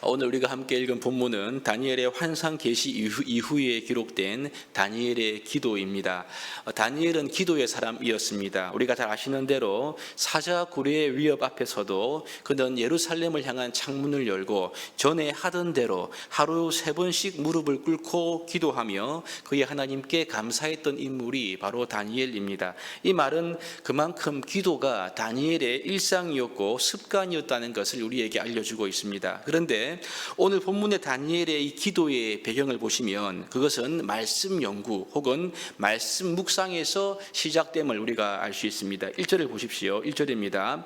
오늘 우리가 함께 읽은 본문은 다니엘의 환상 계시 이후에 기록된 다니엘의 기도입니다. 다니엘은 기도의 사람이었습니다. 우리가 잘 아시는 대로 사자굴의 위협 앞에서도 그는 예루살렘을 향한 창문을 열고 전에 하던 대로 하루 3번씩 무릎을 꿇고 기도하며 그의 하나님께 감사했던 인물이 바로 다니엘입니다. 이 말은 그만큼 기도가 다니엘의 일상이었고 습관이었다는 것을 우리에게 알려주고 있습니다. 그런데 오늘 본문의 다니엘의 이 기도의 배경을 보시면 그것은 말씀 연구 혹은 말씀 묵상에서 시작됨을 우리가 알 수 있습니다. 1절을 보십시오. 1절입니다.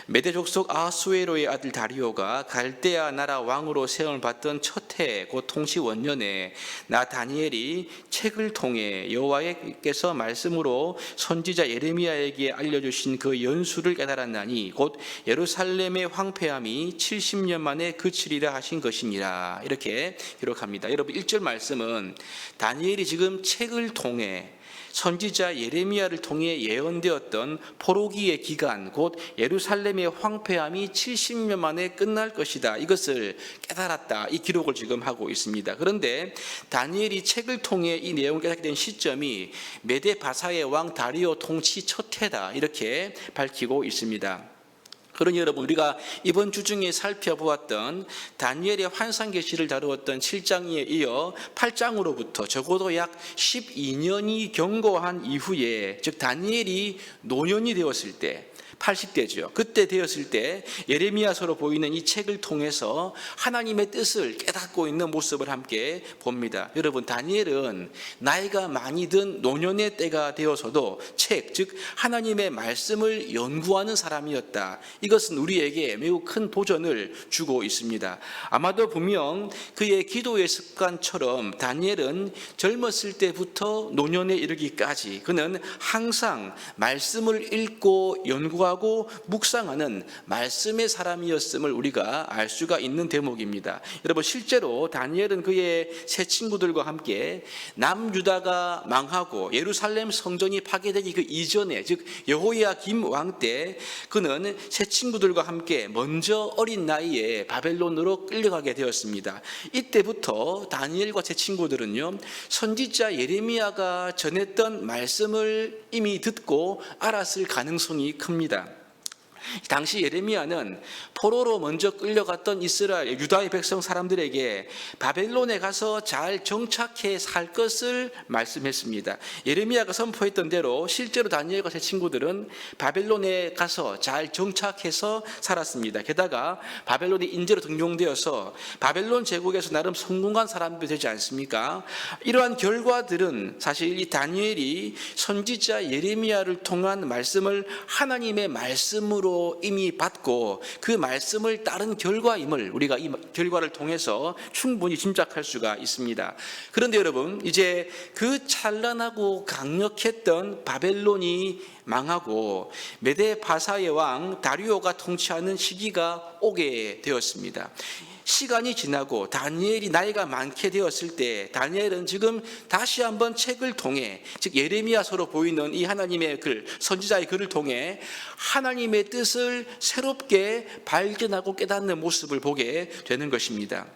메대 족속 아하수에로의 아들 다리오가 갈대아 나라 왕으로 세움을 받던 첫 해 곧 통치 원년에 나 다니엘이 책을 통해 여호와께서 말씀으로 선지자 예레미야에게 알려주신 그 연수를 깨달았나니 곧 예루살렘의 황폐함이 70년 만에 그치리라 하신 것이니라. 이렇게 기록합니다. 여러분 1절 말씀은 다니엘이 지금 책을 통해 선지자 예레미야를 통해 예언되었던 포로기의 기간 곧 예루살렘의 황폐함이 70년 만에 끝날 것이다, 이것을 깨달았다, 이 기록을 지금 하고 있습니다. 그런데 다니엘이 책을 통해 이 내용을 깨닫게 된 시점이 메데 바사의 왕 다리오 통치 첫 해다, 이렇게 밝히고 있습니다. 그러니 여러분, 우리가 이번 주 중에 살펴보았던 다니엘의 환상 계시를 다루었던 7장에 이어 8장으로부터 적어도 약 12년이 경과한 이후에, 즉 다니엘이 노년이 되었을 때, 80대죠. 그때 되었을 때 예레미야서로 보이는 이 책을 통해서 하나님의 뜻을 깨닫고 있는 모습을 함께 봅니다. 여러분, 다니엘은 나이가 많이 든 노년의 때가 되어서도 책, 즉 하나님의 말씀을 연구하는 사람이었다. 이것은 우리에게 매우 큰 도전을 주고 있습니다. 아마도 분명 그의 기도의 습관처럼 다니엘은 젊었을 때부터 노년에 이르기까지 그는 항상 말씀을 읽고 연구하고 묵상하는 말씀의 사람이었음을 우리가 알 수가 있는 대목입니다. 여러분, 실제로 다니엘은 그의 세 친구들과 함께 남유다가 망하고 예루살렘 성전이 파괴되기 그 이전에, 즉 여호야김 왕 때 그는 세 친구들과 함께 먼저 어린 나이에 바벨론으로 끌려가게 되었습니다. 이때부터 다니엘과 세 친구들은요, 선지자 예레미야가 전했던 말씀을 이미 듣고 알았을 가능성이 큽니다. 당시 예레미야는 포로로 먼저 끌려갔던 이스라엘 유다의 백성 사람들에게 바벨론에 가서 잘 정착해 살 것을 말씀했습니다. 예레미야가 선포했던 대로 실제로 다니엘과 세 친구들은 바벨론에 가서 잘 정착해서 살았습니다. 게다가 바벨론이 인재로 등용되어서 바벨론 제국에서 나름 성공한 사람들이 되지 않습니까? 이러한 결과들은 사실 이 다니엘이 선지자 예레미야를 통한 말씀을 하나님의 말씀으로 이미 받고 그 말씀을 따른 결과임을 우리가 이 결과를 통해서 충분히 짐작할 수가 있습니다. 그런데 여러분, 이제 그 찬란하고 강력했던 바벨론이 망하고 메데 바사의 왕 다리오가 통치하는 시기가 오게 되었습니다. 시간이 지나고 다니엘이 나이가 많게 되었을 때 다니엘은 지금 다시 한번 책을 통해, 즉 예레미야서로 보이는 이 하나님의 글, 선지자의 글을 통해 하나님의 뜻을 새롭게 발견하고 깨닫는 모습을 보게 되는 것입니다.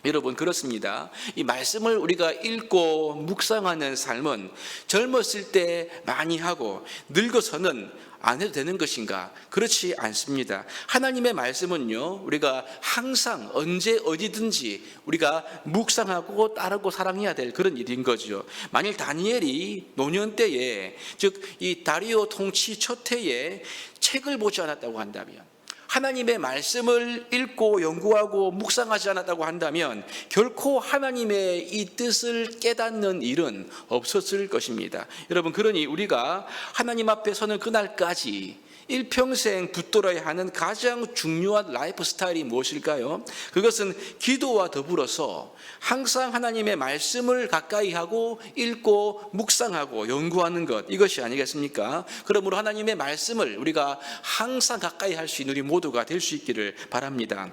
여러분, 그렇습니다. 이 말씀을 우리가 읽고 묵상하는 삶은 젊었을 때 많이 하고 늙어서는 안 해도 되는 것인가? 그렇지 않습니다. 하나님의 말씀은요, 우리가 항상 언제 어디든지 우리가 묵상하고 따르고 사랑해야 될 그런 일인 거죠. 만일 다니엘이 노년 때에, 즉 이 다리오 통치 첫 해에 책을 보지 않았다고 한다면, 하나님의 말씀을 읽고 연구하고 묵상하지 않았다고 한다면 결코 하나님의 이 뜻을 깨닫는 일은 없었을 것입니다. 여러분, 그러니 우리가 하나님 앞에 서는 그날까지 일평생 붙들어야 하는 가장 중요한 라이프 스타일이 무엇일까요? 그것은 기도와 더불어서 항상 하나님의 말씀을 가까이 하고 읽고 묵상하고 연구하는 것, 이것이 아니겠습니까? 그러므로 하나님의 말씀을 우리가 항상 가까이 할 수 있는 우리 모두가 될 수 있기를 바랍니다.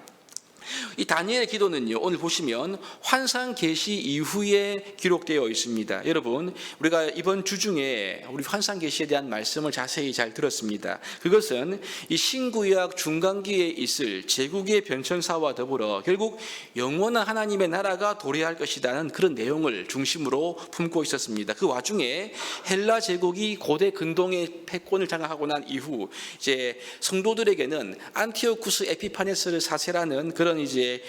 이 다니엘의 기도는요, 오늘 보시면 환상 계시 이후에 기록되어 있습니다. 여러분, 우리가 이번 주 중에 우리 환상 계시에 대한 말씀을 자세히 잘 들었습니다. 그것은 이 신구약 중간기에 있을 제국의 변천사와 더불어 결국 영원한 하나님의 나라가 도래할 것이라는 그런 내용을 중심으로 품고 있었습니다. 그 와중에 헬라 제국이 고대 근동의 패권을 장악하고 난 이후 이제 성도들에게는 안티오쿠스 에피파네스 사세라는 그런 이제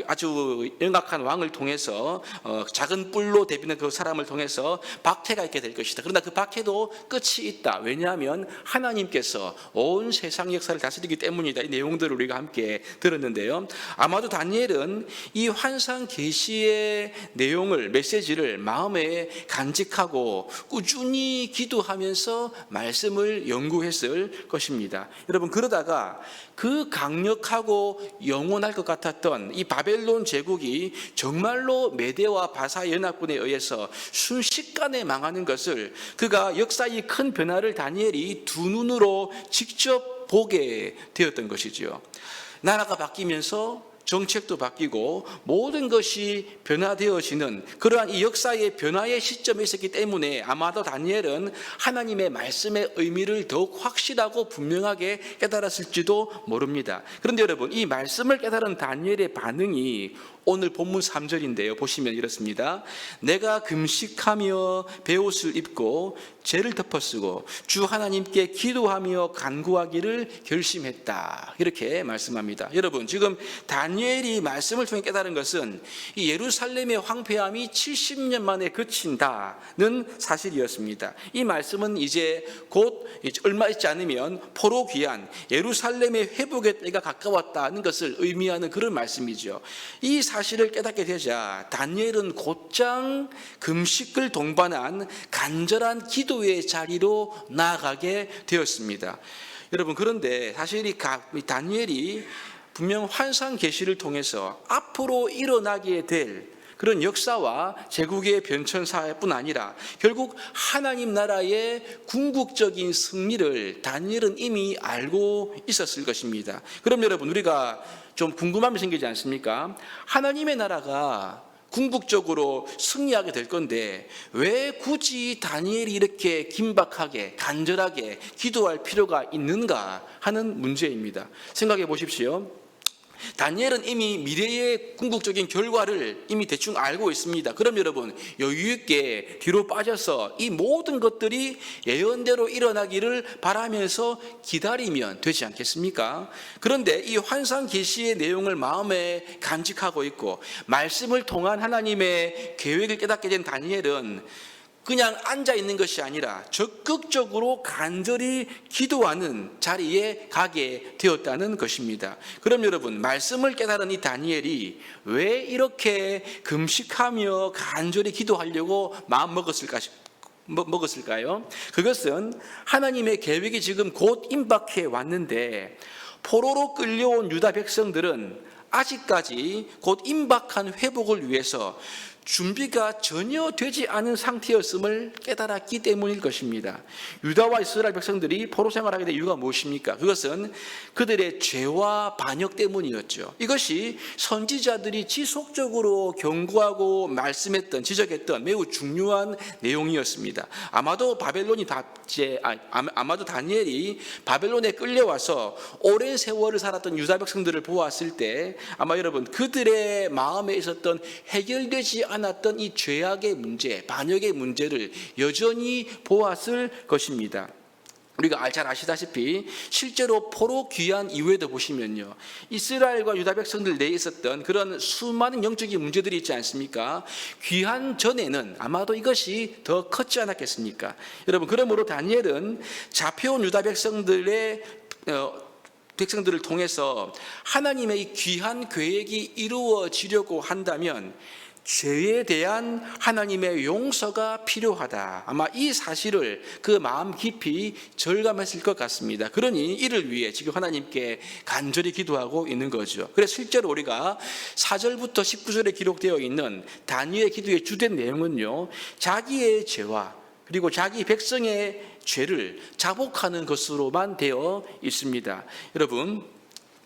아주 영악한 왕을 통해서 작은 뿔로 대비는 그 사람을 통해서 박해가 있게 될 것이다. 그러나 그 박해도 끝이 있다. 왜냐하면 하나님께서 온 세상 역사를 다스리기 때문이다. 이 내용들을 우리가 함께 들었는데요. 아마도 다니엘은 이 환상 계시의 내용을, 메시지를 마음에 간직하고 꾸준히 기도하면서 말씀을 연구했을 것입니다. 여러분, 그러다가 그 강력하고 영원할 것 같았던 이 바벨론 제국이 정말로 메대와 바사 연합군에 의해서 순식간에 망하는 것을, 그가 역사의 큰 변화를 다니엘이 두 눈으로 직접 보게 되었던 것이지요. 나라가 바뀌면서 정책도 바뀌고 모든 것이 변화되어지는 그러한 이 역사의 변화의 시점에 있었기 때문에 아마도 다니엘은 하나님의 말씀의 의미를 더욱 확실하고 분명하게 깨달았을지도 모릅니다. 그런데 여러분, 이 말씀을 깨달은 다니엘의 반응이 오늘 본문 3절인데요. 보시면 이렇습니다. 내가 금식하며 베옷을 입고 죄를 덮어쓰고 주 하나님께 기도하며 간구하기를 결심했다. 이렇게 말씀합니다. 여러분, 지금 다니엘이 말씀을 통해 깨달은 것은 이 예루살렘의 황폐함이 70년 만에 그친다는 사실이었습니다. 이 말씀은 이제 곧 얼마 있지 않으면 포로 귀환 예루살렘의 회복의 때가 가까웠다는 것을 의미하는 그런 말씀이죠. 이 사실을 깨닫게 되자 다니엘은 곧장 금식을 동반한 간절한 기도의 자리로 나아가게 되었습니다. 여러분, 그런데 사실 이 다니엘이 분명 환상 계시를 통해서 앞으로 일어나게 될 그런 역사와 제국의 변천사뿐 아니라 결국 하나님 나라의 궁극적인 승리를 다니엘은 이미 알고 있었을 것입니다. 그럼 여러분, 우리가 좀 궁금함이 생기지 않습니까? 하나님의 나라가 궁극적으로 승리하게 될 건데 왜 굳이 다니엘이 이렇게 긴박하게 간절하게 기도할 필요가 있는가 하는 문제입니다. 생각해 보십시오. 다니엘은 이미 미래의 궁극적인 결과를 이미 대충 알고 있습니다. 그럼 여러분, 여유 있게 뒤로 빠져서 이 모든 것들이 예언대로 일어나기를 바라면서 기다리면 되지 않겠습니까? 그런데 이 환상 계시의 내용을 마음에 간직하고 있고 말씀을 통한 하나님의 계획을 깨닫게 된 다니엘은 그냥 앉아 있는 것이 아니라 적극적으로 간절히 기도하는 자리에 가게 되었다는 것입니다. 그럼 여러분, 말씀을 깨달은 이 다니엘이 왜 이렇게 금식하며 간절히 기도하려고 마음 먹었을까요? 그것은 하나님의 계획이 지금 곧 임박해 왔는데 포로로 끌려온 유다 백성들은 아직까지 곧 임박한 회복을 위해서 준비가 전혀 되지 않은 상태였음을 깨달았기 때문일 것입니다. 유다와 이스라엘 백성들이 포로 생활하게 된 이유가 무엇입니까? 그것은 그들의 죄와 반역 때문이었죠. 이것이 선지자들이 지속적으로 경고하고 말씀했던, 지적했던 매우 중요한 내용이었습니다. 아마도 다니엘이 바벨론에 끌려와서 오랜 세월을 살았던 유다 백성들을 보았을 때 아마 여러분, 그들의 마음에 있었던 해결되지 않았던 이 죄악의 문제, 반역의 문제를 여전히 보았을 것입니다. 우리가 잘 아시다시피 실제로 포로 귀환 이후에도 보시면요, 이스라엘과 유다 백성들 내에 있었던 그런 수많은 영적인 문제들이 있지 않습니까? 귀환 전에는 아마도 이것이 더 컸지 않았겠습니까? 여러분, 그러므로 다니엘은 잡혀온 유다 백성들을 통해서 하나님의 이 귀한 계획이 이루어지려고 한다면 죄에 대한 하나님의 용서가 필요하다. 아마 이 사실을 그 마음 깊이 절감했을 것 같습니다. 그러니 이를 위해 지금 하나님께 간절히 기도하고 있는 거죠. 그래서 실제로 우리가 4절부터 19절에 기록되어 있는 다니엘의 기도의 주된 내용은요, 자기의 죄와 그리고 자기 백성의 죄를 자복하는 것으로만 되어 있습니다. 여러분,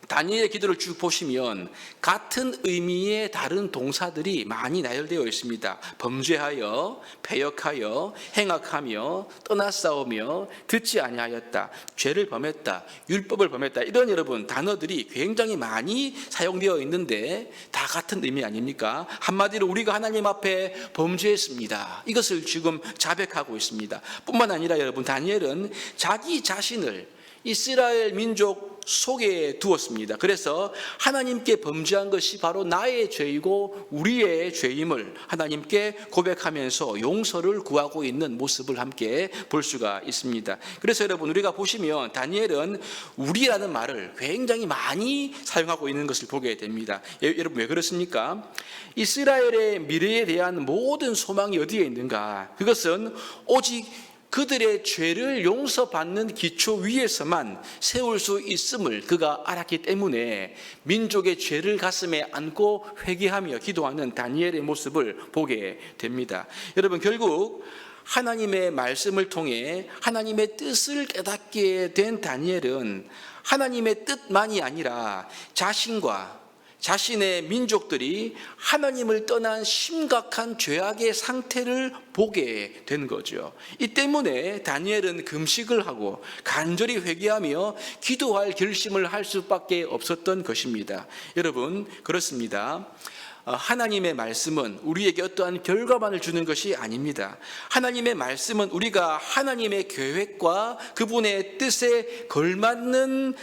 다니엘의 기도를 쭉 보시면 같은 의미의 다른 동사들이 많이 나열되어 있습니다. 범죄하여, 패역하여, 행악하며, 떠나싸우며, 듣지 아니하였다, 죄를 범했다, 율법을 범했다, 이런 여러분 단어들이 굉장히 많이 사용되어 있는데 다 같은 의미 아닙니까? 한마디로 우리가 하나님 앞에 범죄했습니다, 이것을 지금 자백하고 있습니다. 뿐만 아니라 여러분, 다니엘은 자기 자신을 이스라엘 민족 속에 두었습니다. 그래서 하나님께 범죄한 것이 바로 나의 죄이고 우리의 죄임을 하나님께 고백하면서 용서를 구하고 있는 모습을 함께 볼 수가 있습니다. 그래서 여러분, 우리가 보시면 다니엘은 우리라는 말을 굉장히 많이 사용하고 있는 것을 보게 됩니다. 여러분, 왜 그렇습니까? 이스라엘의 미래에 대한 모든 소망이 어디에 있는가? 그것은 오직 그들의 죄를 용서받는 기초 위에서만 세울 수 있음을 그가 알았기 때문에 민족의 죄를 가슴에 안고 회개하며 기도하는 다니엘의 모습을 보게 됩니다. 여러분, 결국 하나님의 말씀을 통해 하나님의 뜻을 깨닫게 된 다니엘은 하나님의 뜻만이 아니라 자신의 민족들이 하나님을 떠난 심각한 죄악의 상태를 보게 된 거죠. 이 때문에 다니엘은 금식을 하고 간절히 회개하며 기도할 결심을 할 수밖에 없었던 것입니다. 여러분, 그렇습니다. 하나님의 말씀은 우리에게 어떠한 결과만을 주는 것이 아닙니다. 하나님의 말씀은 우리가 하나님의 계획과 그분의 뜻에 걸맞는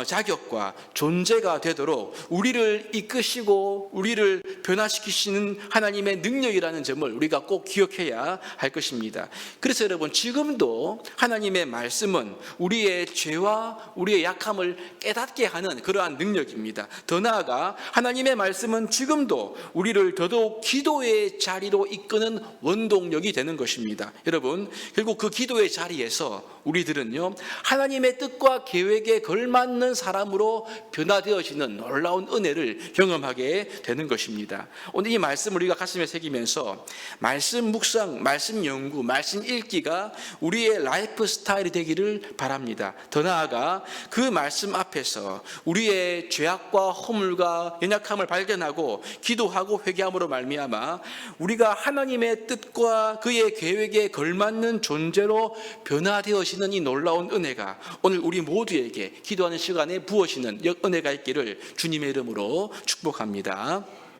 자격과 존재가 되도록 우리를 이끄시고 우리를 변화시키시는 하나님의 능력이라는 점을 우리가 꼭 기억해야 할 것입니다. 그래서 여러분, 지금도 하나님의 말씀은 우리의 죄와 우리의 약함을 깨닫게 하는 그러한 능력입니다. 더 나아가 하나님의 말씀은 지금도 우리를 더더욱 기도의 자리로 이끄는 원동력이 되는 것입니다. 여러분, 결국 그 기도의 자리에서 우리들은요, 하나님의 뜻과 계획에 걸맞는 사람으로 변화되어지는 놀라운 은혜를 경험하게 되는 것입니다. 오늘 이 말씀을 우리가 가슴에 새기면서 말씀 묵상, 말씀 연구, 말씀 읽기가 우리의 라이프 스타일이 되기를 바랍니다. 더 나아가 그 말씀 앞에서 우리의 죄악과 허물과 연약함을 발견하고 기도하고 회개함으로 말미암아 우리가 하나님의 뜻과 그의 계획에 걸맞는 존재로 변화되어지는 이 놀라운 은혜가 오늘 우리 모두에게 기도하는 시간에 부어지는 은혜가 있기를 주님의 이름으로 축복합니다.